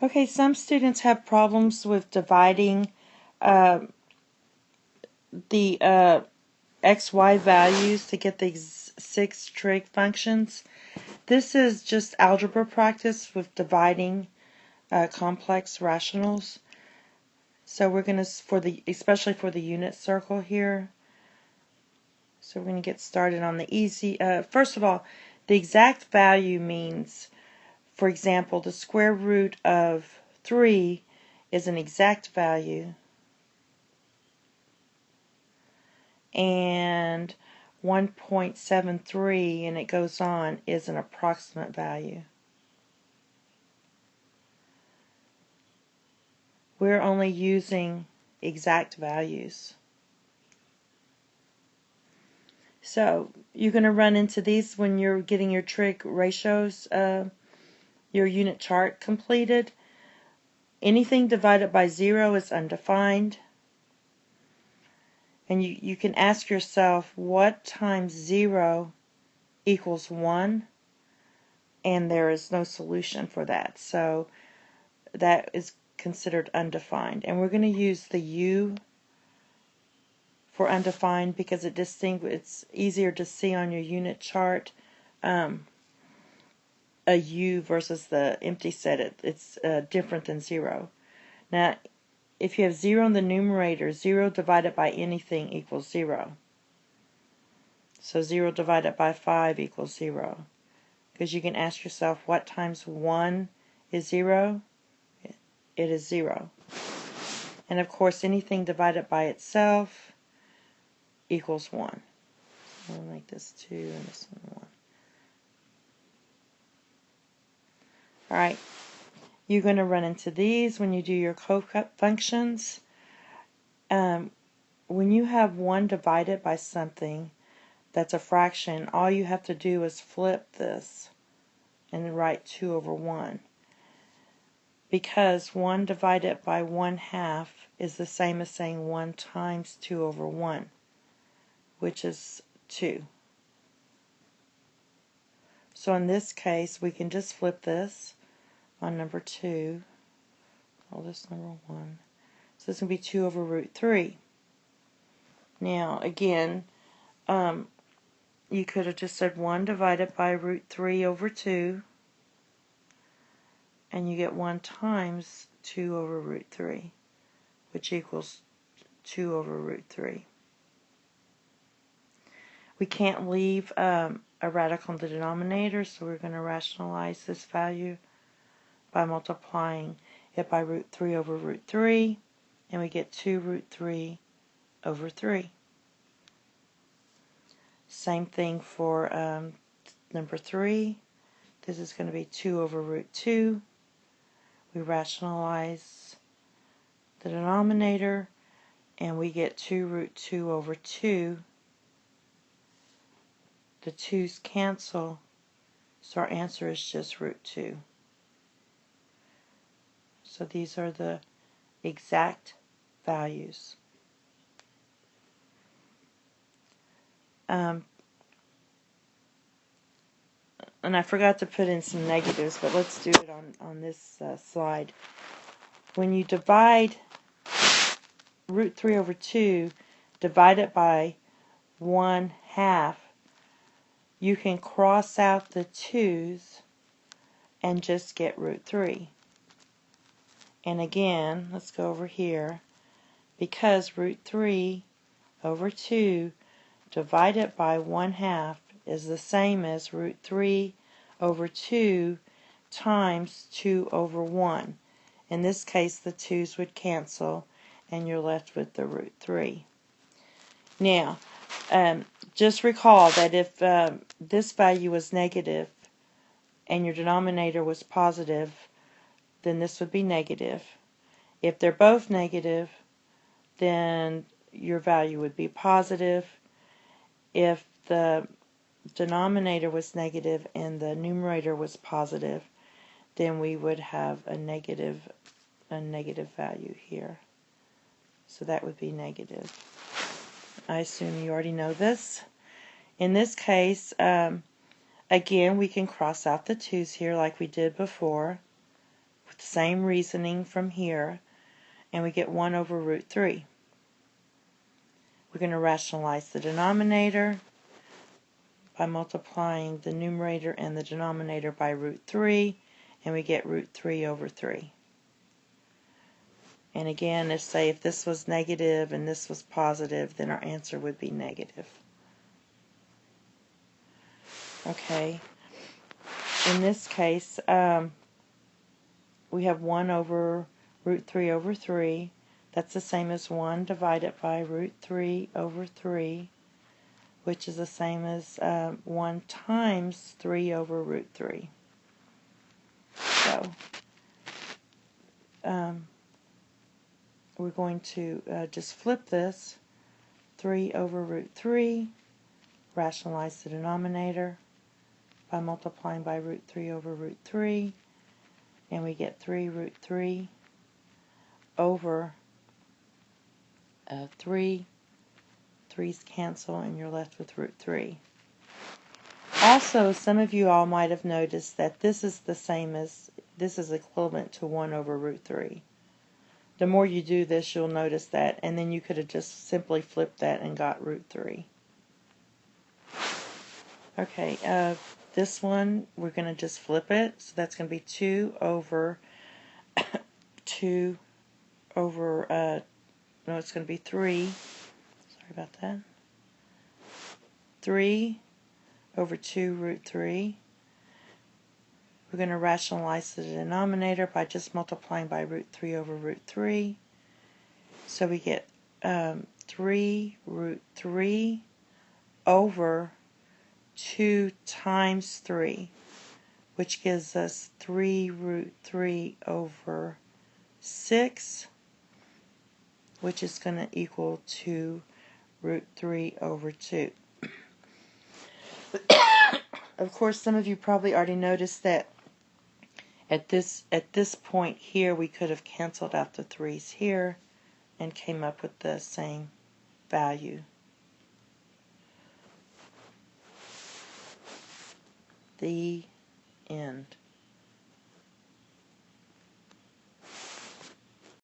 Okay, some students have problems with dividing the XY values to get the 6 trig functions. This is just algebra practice with dividing complex rationals. So we're going to, especially for the unit circle here, so we're going to get started on the easy. First of all, the exact value means, for example, the square root of 3 is an exact value, and 1.73, and it goes on, is an approximate value. We're only using exact values. So you're going to run into these when you're getting your trig ratios, your unit chart completed. Anything divided by 0 is undefined. And you can ask yourself, what times 0 equals 1? And there is no solution for that. So that is considered undefined. And we're going to use the U for undefined because it's easier to see on your unit chart. A U versus the empty set, it's different than 0. Now, if you have 0 in the numerator, 0 divided by anything equals 0. So 0 divided by 5 equals 0. Because you can ask yourself, what times 1 is 0? It is 0. And of course, anything divided by itself equals 1. So I'll make this 2 and this one 1. Alright, you're going to run into these when you do your co-functions. When you have 1 divided by something that's a fraction, all you have to do is flip this and write 2 over 1. Because 1 divided by 1/2 is the same as saying 1 times 2 over 1, which is 2. So in this case, we can just flip this on number 2. Call this number 1. So this will be 2 over root 3. Now, again, you could have just said 1 divided by root 3 over 2, and you get 1 times 2 over root 3, which equals 2 over root 3. We can't leave a radical in the denominator, so we're going to rationalize this value by multiplying it by root 3 over root 3, and we get 2 root 3 over 3. Same thing for number 3. This is going to be 2 over root 2. We rationalize the denominator, and we get 2 root 2 over 2. The 2's cancel, so our answer is just root 2. So these are the exact values. And I forgot to put in some negatives, but let's do it on this slide. When you divide root 3 over 2, divide it by 1/2, you can cross out the 2's and just get root 3. And again, let's go over here. Because root 3 over 2 divided by 1/2 is the same as root 3 over 2 times 2 over 1. In this case, the 2's would cancel, and you're left with the root 3. Now, just recall that if this value was negative and your denominator was positive, then this would be negative. If they're both negative, then your value would be positive. If the denominator was negative and the numerator was positive, then we would have a negative value here. So that would be negative. I assume you already know this. In this case, again, we can cross out the 2's here like we did before. same reasoning from here, and we get 1 over root 3. We're going to rationalize the denominator by multiplying the numerator and the denominator by root 3, and we get root 3 over 3. And again, if this was negative and this was positive, then our answer would be negative. Okay, in this case, we have 1 over root 3 over 3. That's the same as 1 divided by root 3 over 3, which is the same as 1 times 3 over root 3. So, we're going to just flip this. 3 over root 3, rationalize the denominator by multiplying by root 3 over root 3, and we get 3 root 3 over 3. 3's cancel, and you're left with root 3. Also, some of you all might have noticed that this is equivalent to 1 over root 3. The more you do this, you'll notice that, and then you could have just simply flipped that and got root 3. Okay, this one, we're going to just flip it, so that's going to be 2 over 2 over, no, it's going to be 3, sorry about that, 3 over 2 root 3. We're going to rationalize the denominator by just multiplying by root 3 over root 3. So we get 3 root 3 over 2 times 3, which gives us 3 root 3 over 6, which is going to equal 2 root 3 over 2. Of course, some of you probably already noticed that at this point here, we could have canceled out the 3's here and came up with the same value. The end.